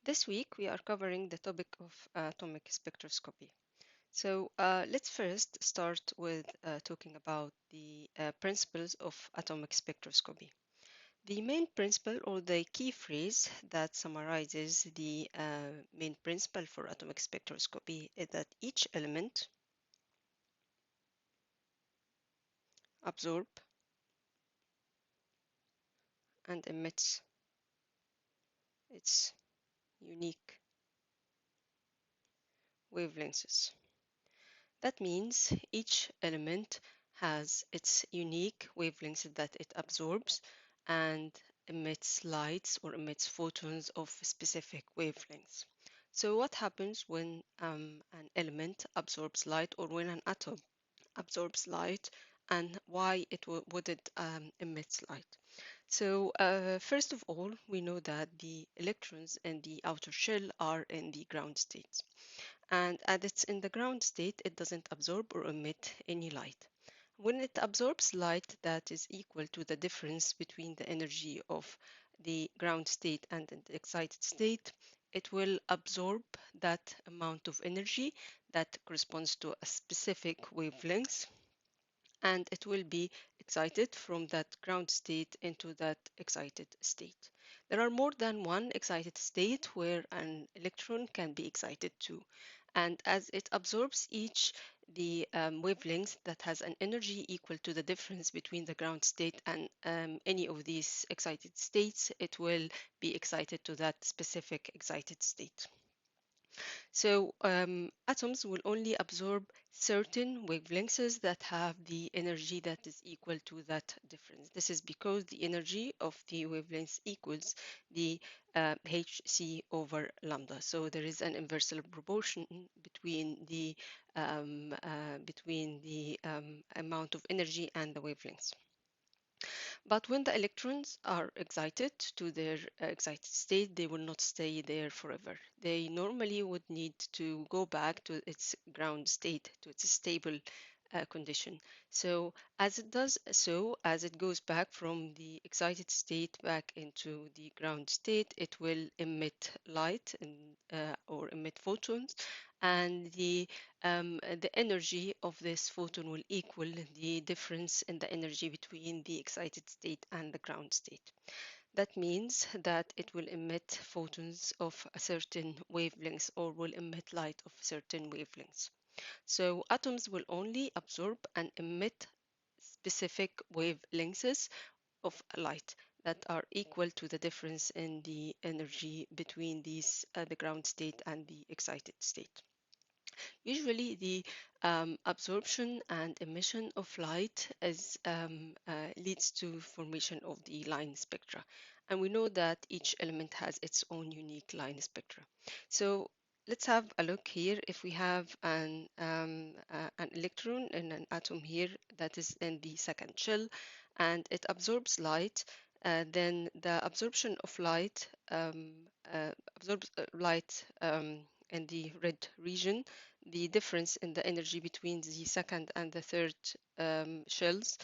This week we are covering the topic of atomic spectroscopy. So let's first start with talking about the principles of atomic spectroscopy. The main principle or the key phrase that summarizes the main principle for atomic spectroscopy is that each element absorbs and emits its unique wavelengths. That means each element has its unique wavelengths that it absorbs and emits lights or emits photons of specific wavelengths. So what happens when an element absorbs light or when an atom absorbs light and why it would it emit light? So first of all, we know that the electrons in the outer shell are in the ground state. And as it's in the ground state, it doesn't absorb or emit any light. When it absorbs light that is equal to the difference between the energy of the ground state and the excited state, it will absorb that amount of energy that corresponds to a specific wavelength, and it will be excited from that ground state into that excited state. There are more than one excited state where an electron can be excited to. And as it absorbs each the wavelength that has an energy equal to the difference between the ground state and any of these excited states, it will be excited to that specific excited state. So atoms will only absorb certain wavelengths that have the energy that is equal to that difference. This is because the energy of the wavelength equals the hc over lambda. So there is an inversely proportion between the amount of energy and the wavelengths. But when the electrons are excited to their excited state, they will not stay there forever. They normally would need to go back to its ground state, to its stable condition. So as it does so, as it goes back from the excited state back into the ground state, it will emit light or emit photons, and the energy of this photon will equal the difference in the energy between the excited state and the ground state. That means that it will emit photons of a certain wavelength or will emit light of certain wavelengths. So atoms will only absorb and emit specific wavelengths of light that are equal to the difference in the energy between the ground state and the excited state. Usually, the absorption and emission of light leads to formation of the line spectra. And we know that each element has its own unique line spectra. So let's have a look here. If we have an electron in an atom here that is in the second shell and it absorbs light, then the absorption of light absorbs light in the red region. The difference in the energy between the second and the third shells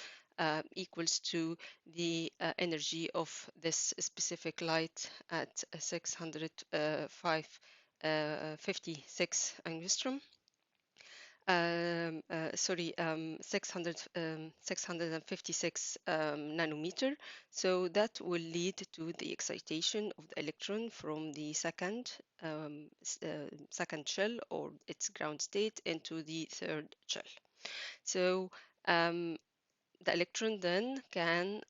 equals to the energy of this specific light at 656 angstrom. 656 nanometer. So that will lead to the excitation of the electron from the second shell or its ground state into the third shell. So the electron then can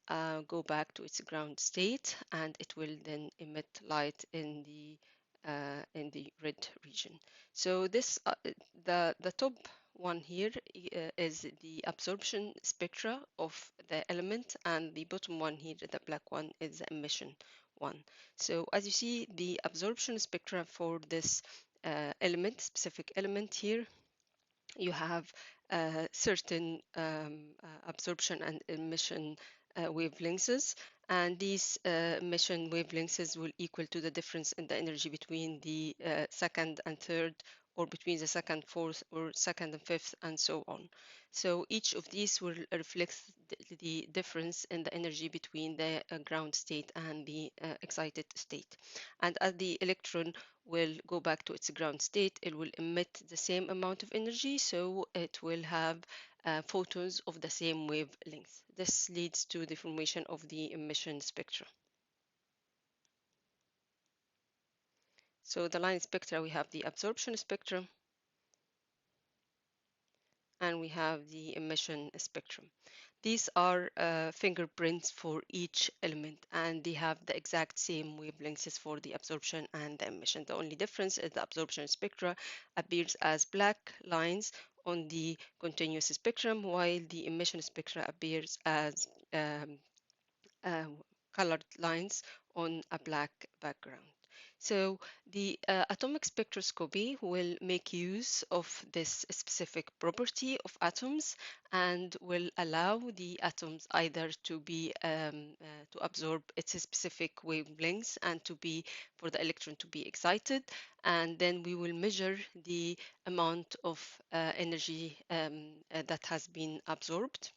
go back to its ground state and it will then emit light in the red region. So this the top one here is the absorption spectra of the element, and the bottom one here, the black one, is the emission one. So as you see, the absorption spectra for this specific element here, you have certain absorption and emission wavelengths, and these emission wavelengths will equal to the difference in the energy between the second and third, or between the second, fourth, or second and fifth, and so on. So each of these will reflect the difference in the energy between the ground state and the excited state. And as the electron will go back to its ground state, it will emit the same amount of energy, so it will have photons of the same wavelength. This leads to the formation of the emission spectra. So the line spectra, we have the absorption spectrum and we have the emission spectrum. These are fingerprints for each element and they have the exact same wavelengths for the absorption and the emission. The only difference is the absorption spectra appears as black lines on the continuous spectrum while the emission spectra appears as uh, colored lines on a black background. So the atomic spectroscopy will make use of this specific property of atoms and will allow the atoms either to be to absorb its specific wavelengths and to be for the electron to be excited, and then we will measure the amount of energy that has been absorbed,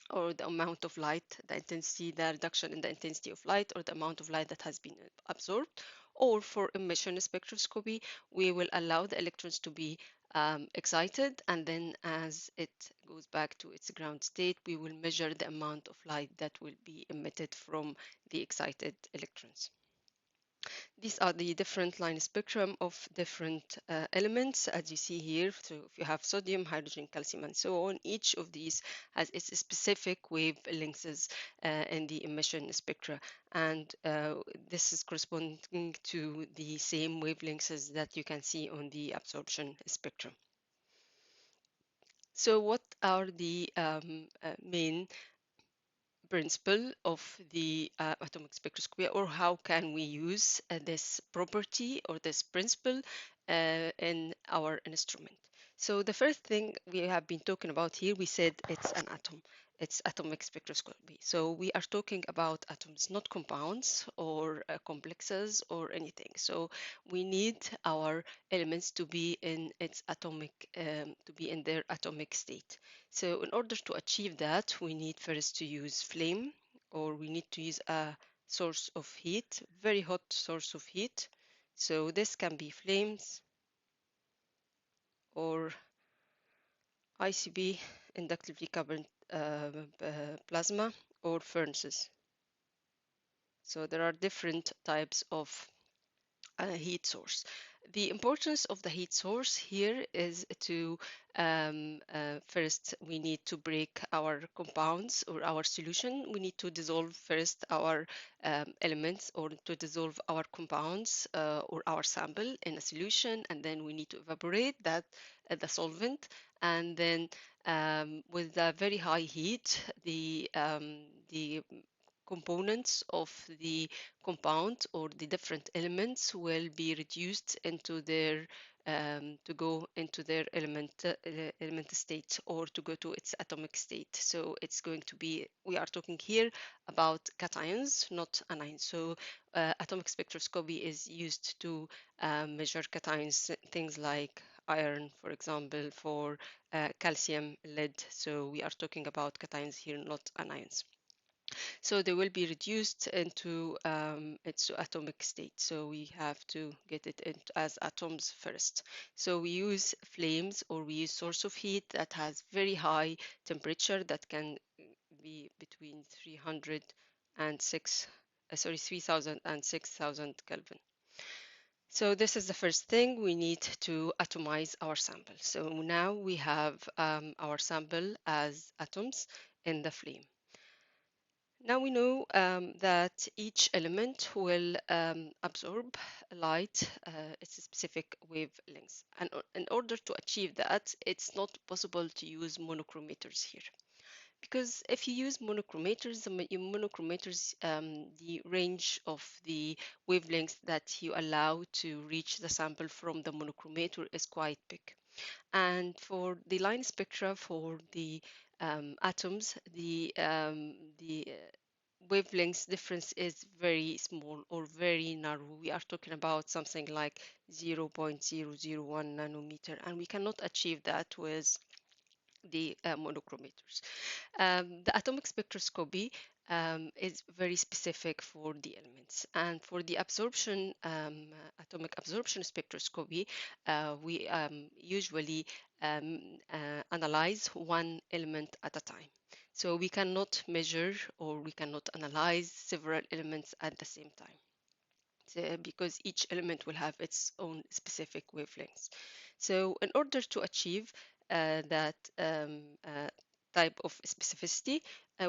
or the amount of light, the intensity, the reduction in the intensity of light, or the amount of light that has been absorbed. Or for emission spectroscopy, we will allow the electrons to be excited, and then as it goes back to its ground state, we will measure the amount of light that will be emitted from the excited electrons. These are the different line spectrum of different elements, as you see here. So if you have sodium, hydrogen, calcium, and so on, each of these has its specific wavelengths in the emission spectra. And this is corresponding to the same wavelengths that you can see on the absorption spectrum. So what are the main principle of the atomic spectroscopy, or how can we use this property or this principle in our instrument? So the first thing we have been talking about here, we said it's an atom. It's atomic spectroscopy. So we are talking about atoms, not compounds or complexes or anything. So we need our elements to be in its atomic, to be in their atomic state. So in order to achieve that, we need first to use flame, or we need to use a source of heat, very hot source of heat. So this can be flames or ICP, inductively coupled plasma, or furnaces. So there are different types of heat source. The importance of the heat source here is to first we need to break our compounds or our solution. We need to dissolve first our elements, or to dissolve our compounds or our sample in a solution, and then we need to evaporate that the solvent, and then with a very high heat the components of the compound or the different elements will be reduced into their to go into their element state, or to go to its atomic state. So it's going to be, we are talking here about cations, not anions. So atomic spectroscopy is used to measure cations, things like iron, for example, for calcium, lead. So we are talking about cations here, not anions. So they will be reduced into its atomic state. So we have to get it as atoms first. So we use flames, or we use source of heat that has very high temperature that can be between 300 and 3000 and 6000 Kelvin. So this is the first thing, we need to atomize our sample. So now we have our sample as atoms in the flame. Now we know that each element will absorb light its specific wavelength. And in order to achieve that, it's not possible to use monochromators here. Because if you use monochromators, the range of the wavelengths that you allow to reach the sample from the monochromator is quite big. And for the line spectra for the atoms, the wavelength difference is very small or very narrow. We are talking about something like 0.001 nanometer, and we cannot achieve that with the monochromators. The atomic spectroscopy is very specific for the elements. And for the absorption, atomic absorption spectroscopy, we usually analyze one element at a time. So we cannot measure or we cannot analyze several elements at the same time. Because each element will have its own specific wavelengths. So in order to achieve that type of specificity,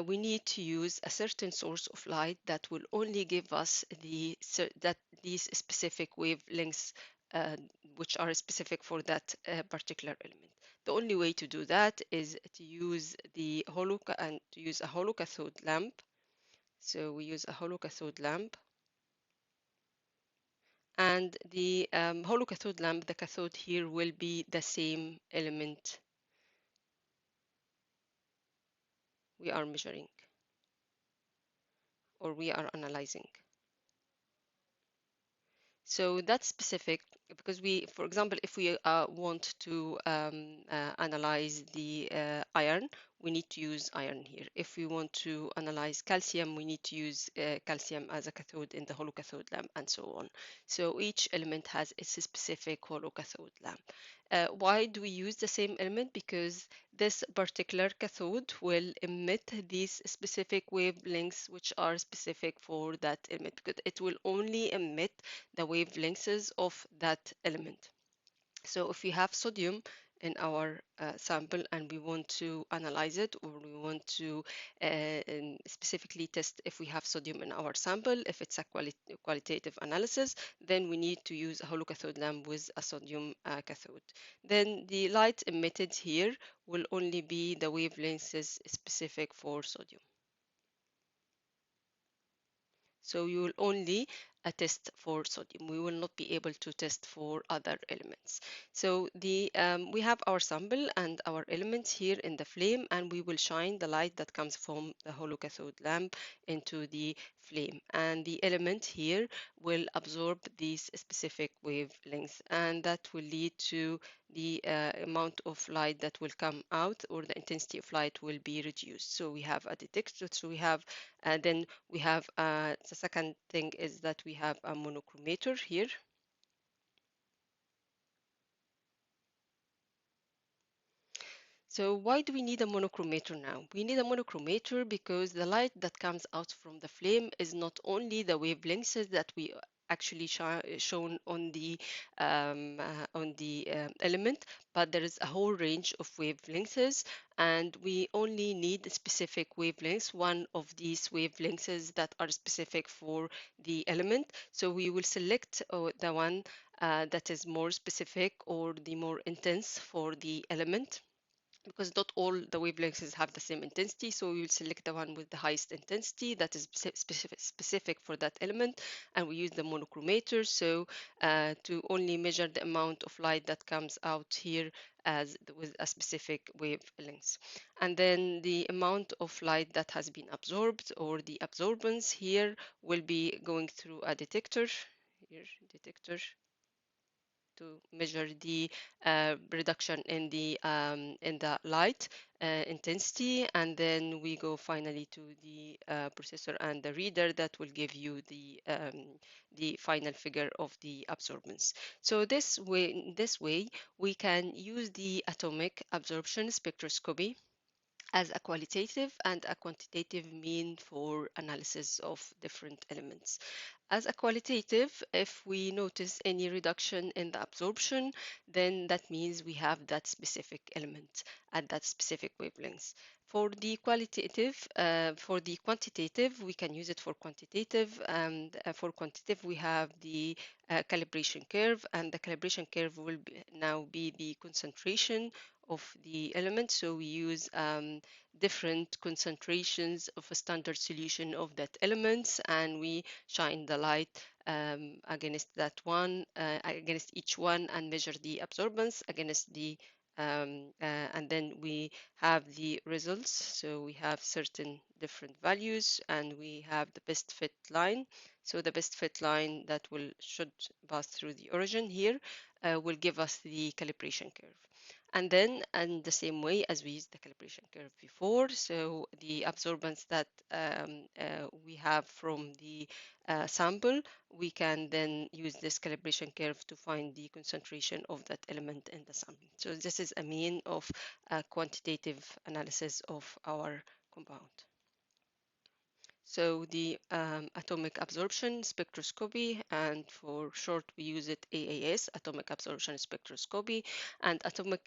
we need to use a certain source of light that will only give us these specific wavelengths uh, which are specific for that particular element. The only way to do that is to use to use a hollow cathode lamp. So we use a hollow cathode lamp, and the hollow cathode lamp, the cathode here will be the same element we are measuring or we are analyzing. So that's specific because we, for example, if we want to analyze the iron, we need to use iron here. If we want to analyze calcium, we need to use calcium as a cathode in the hollow cathode lamp, and so on. So each element has its specific hollow cathode lamp. Why do we use the same element? Because this particular cathode will emit these specific wavelengths which are specific for that element, because it will only emit the wavelengths of that element. So if we have sodium in our sample and we want to analyze it, or we want to specifically test if we have sodium in our sample, if it's a qualitative analysis, then we need to use a hollow cathode lamp with a sodium cathode. Then the light emitted here will only be the wavelengths specific for sodium. So you will only test for sodium. We will not be able to test for other elements. So we have our sample and our elements here in the flame, and we will shine the light that comes from the hollow cathode lamp into the flame. And the element here will absorb these specific wavelengths, and that will lead to the amount of light that will come out, or the intensity of light will be reduced. So we have a detector. So we have then we have the second thing is that we have a monochromator here. So why do we need a monochromator now? We need a monochromator because the light that comes out from the flame is not only the wavelengths that we actually shown on the element, but there is a whole range of wavelengths, and we only need specific wavelengths, one of these wavelengths that are specific for the element. So we will select the one that is more specific or the more intense for the element, because not all the wavelengths have the same intensity. So we will select the one with the highest intensity that is specific for that element, and we use the monochromator so to only measure the amount of light that comes out here as with a specific wavelength. And then the amount of light that has been absorbed, or the absorbance here, will be going through a detector here, detector, to measure the reduction in the light intensity, and then we go finally to the processor and the reader that will give you the final figure of the absorbance. So this way we can use the atomic absorption spectroscopy as a qualitative and a quantitative mean for analysis of different elements. As a qualitative, if we notice any reduction in the absorption, then that means we have that specific element at that specific wavelength. For the quantitative, we can use it for quantitative, and for quantitative, we have the calibration curve, and the calibration curve will now be the concentration of the element. So we use different concentrations of a standard solution of that element, and we shine the light against that one, against each one, and measure the absorbance against the and then we have the results. So we have certain different values, and we have the best fit line. So the best fit line that should pass through the origin here will give us the calibration curve. And then, in the same way as we used the calibration curve before, so the absorbance that we have from the sample, we can then use this calibration curve to find the concentration of that element in the sample. So this is a mean of quantitative analysis of our compound. So the atomic absorption spectroscopy, and for short we use it AAS, atomic absorption spectroscopy, and atomic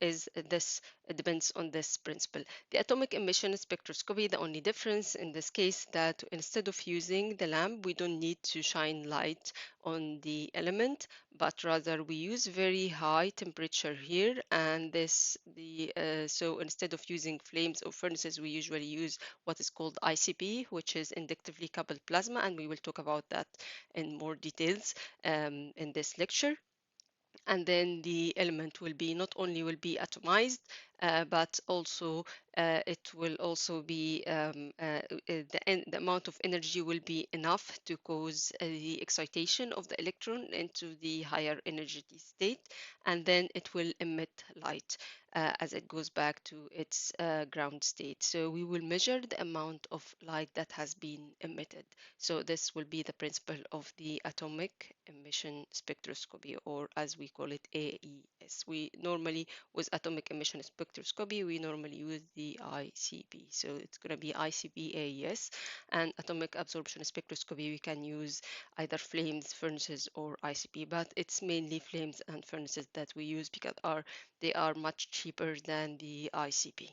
is this, it depends on this principle. The atomic emission spectroscopy, the only difference in this case that instead of using the lamp, we don't need to shine light on the element, but rather we use very high temperature here, and this the so instead of using flames or furnaces, we usually use what is called ICP, which is inductively coupled plasma, and we will talk about that in more details in this lecture. And then the element will be not only will be atomized, but also it will also be the amount of energy will be enough to cause the excitation of the electron into the higher energy state, and then it will emit light as it goes back to its ground state. So we will measure the amount of light that has been emitted. So this will be the principle of the atomic emission spectroscopy, or as we call it, AES. We normally, with atomic emission spectroscopy, we normally use the ICP. So it's going to be ICP AES, and atomic absorption spectroscopy, we can use either flames, furnaces, or ICP, but it's mainly flames and furnaces that we use because they are much cheaper than the ICP.